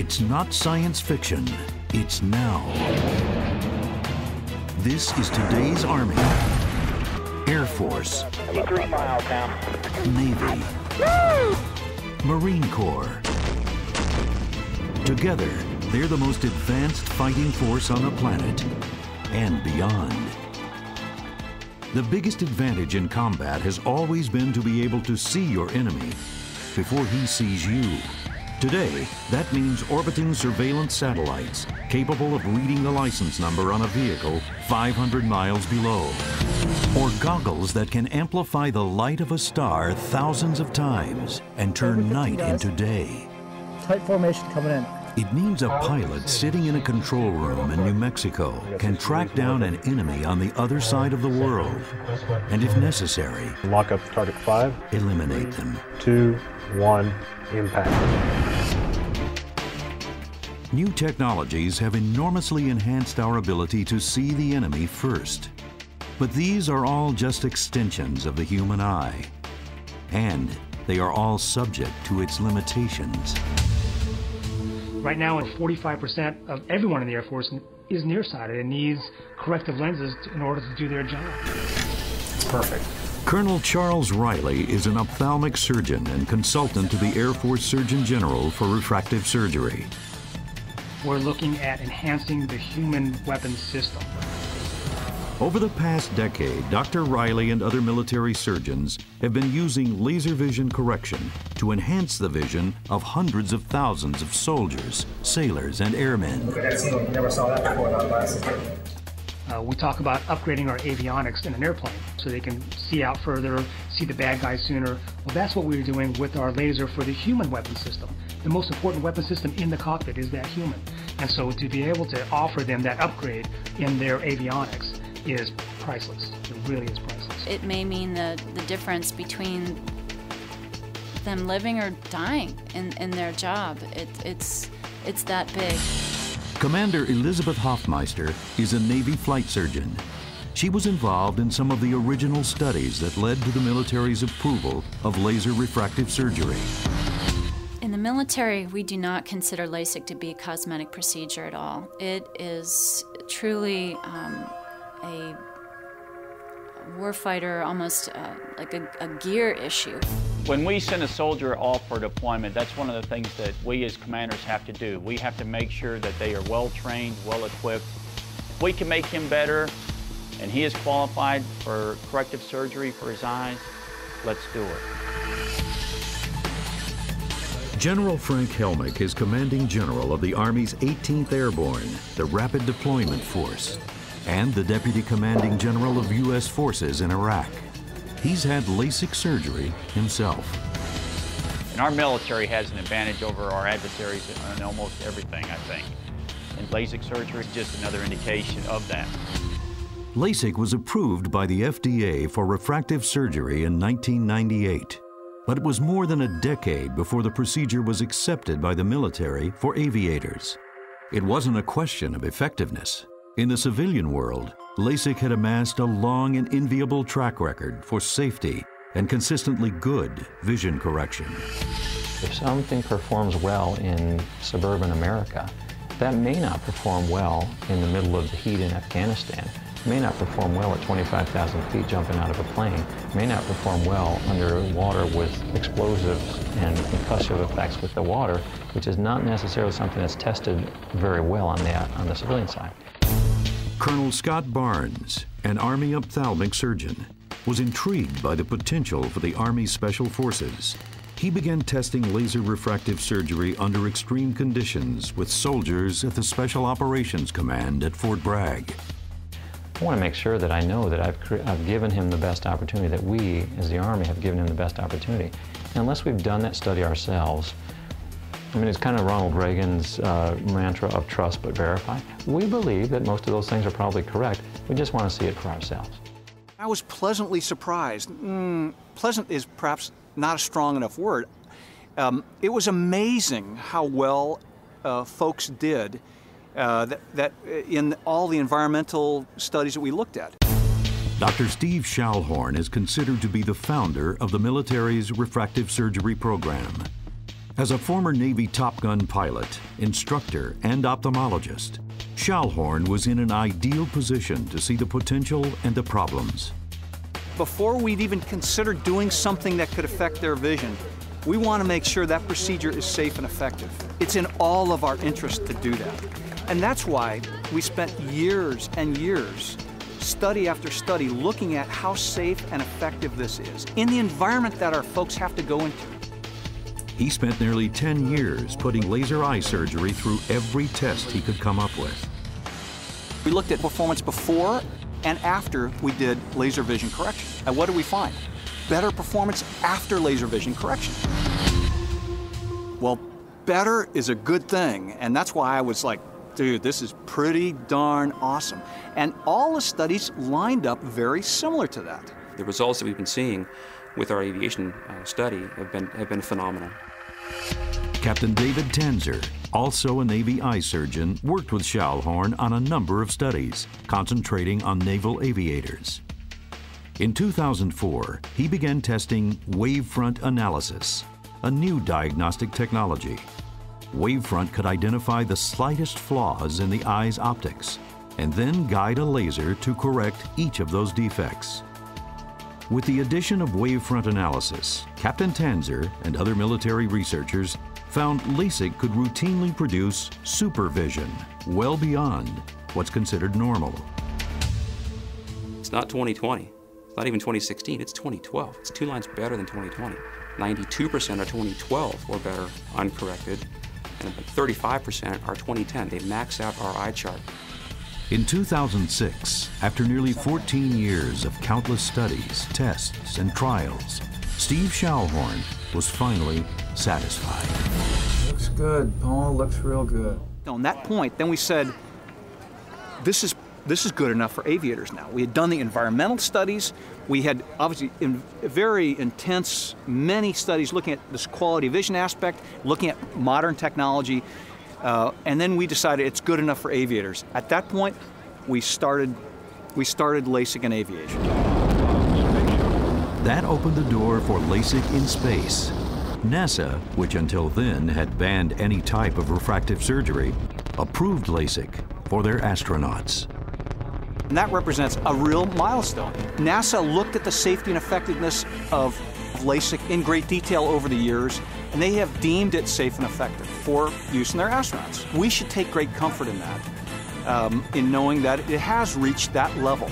It's not science fiction, it's now. This is today's Army, Air Force, 3 miles now. Navy, Marine Corps. Together, they're the most advanced fighting force on the planet and beyond. The biggest advantage in combat has always been to be able to see your enemy before he sees you. Today, that means orbiting surveillance satellites capable of reading the license number on a vehicle 500 miles below. Or goggles that can amplify the light of a star thousands of times and turn night into day. Tight formation coming in. It means a pilot sitting in a control room in New Mexico can track down an enemy on the other side of the world, and if necessary, lock up target 5, eliminate them. 2, 1, impact. New technologies have enormously enhanced our ability to see the enemy first. But these are all just extensions of the human eye, and they are all subject to its limitations. Right now, 45% of everyone in the Air Force is nearsighted and needs corrective lenses in order to do their job. Perfect. Colonel Charles Riley is an ophthalmic surgeon and consultant to the Air Force Surgeon General for refractive surgery. We're looking at enhancing the human weapons system. Over the past decade, Dr. Riley and other military surgeons have been using laser vision correction to enhance the vision of hundreds of thousands of soldiers, sailors, and airmen. We talk about upgrading our avionics in an airplane so they can see out further, see the bad guys sooner. Well, that's what we're doing with our laser for the human weapon system. The most important weapon system in the cockpit is that human. And so to be able to offer them that upgrade in their avionics is priceless. It really is priceless. It may mean the difference between them living or dying in their job. It's that big. Commander Elizabeth Hoffmeister is a Navy flight surgeon. She was involved in some of the original studies that led to the military's approval of laser refractive surgery. In the military, we do not consider LASIK to be a cosmetic procedure at all. It is truly a warfighter, almost like a gear issue. When we send a soldier off for deployment, that's one of the things that we as commanders have to do. We have to make sure that they are well trained, well equipped. If we can make him better and he is qualified for corrective surgery for his eyes, let's do it. General Frank Helmick is commanding general of the Army's 18th Airborne, the Rapid Deployment Force, and the deputy commanding general of U.S. forces in Iraq. He's had LASIK surgery himself. And our military has an advantage over our adversaries in almost everything, I think. And LASIK surgery is just another indication of that. LASIK was approved by the FDA for refractive surgery in 1998. But it was more than a decade before the procedure was accepted by the military for aviators. It wasn't a question of effectiveness. In the civilian world, LASIK had amassed a long and enviable track record for safety and consistently good vision correction. If something performs well in suburban America, that may not perform well in the middle of the heat in Afghanistan. It may not perform well at 25,000 feet jumping out of a plane. It may not perform well underwater with explosives and concussive effects with the water, which is not necessarily something that's tested very well on the civilian side. Colonel Scott Barnes, an Army ophthalmic surgeon, was intrigued by the potential for the Army's Special Forces. He began testing laser refractive surgery under extreme conditions with soldiers at the Special Operations Command at Fort Bragg. I want to make sure that I know that I've given him the best opportunity, that we, as the Army, have given him the best opportunity. And unless we've done that study ourselves, I mean, it's kind of Ronald Reagan's mantra of trust but verify. We believe that most of those things are probably correct. We just want to see it for ourselves. I was pleasantly surprised. Pleasant is perhaps not a strong enough word. It was amazing how well folks did that in all the environmental studies that we looked at. Dr. Steve Schallhorn is considered to be the founder of the military's refractive surgery program. As a former Navy Top Gun pilot, instructor, and ophthalmologist, Schallhorn was in an ideal position to see the potential and the problems. Before we'd even consider doing something that could affect their vision, we want to make sure that procedure is safe and effective. It's in all of our interest to do that. And that's why we spent years and years, study after study, looking at how safe and effective this is in the environment that our folks have to go into. He spent nearly 10 years putting laser eye surgery through every test he could come up with. We looked at performance before and after we did laser vision correction. And what did we find? Better performance after laser vision correction. Well, better is a good thing, and that's why I was like, dude, this is pretty darn awesome. And all the studies lined up very similar to that. The results that we've been seeing with our aviation study have been phenomenal. Captain David Tanzer, also a Navy eye surgeon, worked with Schallhorn on a number of studies, concentrating on naval aviators. In 2004, he began testing wavefront analysis, a new diagnostic technology. Wavefront could identify the slightest flaws in the eye's optics and then guide a laser to correct each of those defects. With the addition of wavefront analysis, Captain Tanzer and other military researchers found LASIK could routinely produce supervision well beyond what's considered normal. It's not 2020. It's not even 2016. It's 2012. It's 2 lines better than 2020. 92% of 2012 or better uncorrected, and about 35% are 2010. They max out our eye chart. In 2006, after nearly 14 years of countless studies, tests, and trials, Steve Schallhorn was finally satisfied. Looks good, Paul. Looks real good. On that point, then we said, this is good enough for aviators now. We had done the environmental studies. We had obviously very intense, many studies looking at this quality of vision aspect, looking at modern technology, and then we decided it's good enough for aviators. At that point, we started LASIK in aviation. That opened the door for LASIK in space. NASA, which until then had banned any type of refractive surgery, approved LASIK for their astronauts. And that represents a real milestone. NASA looked at the safety and effectiveness of LASIK in great detail over the years, and they have deemed it safe and effective for use in their astronauts. We should take great comfort in that, in knowing that it has reached that level.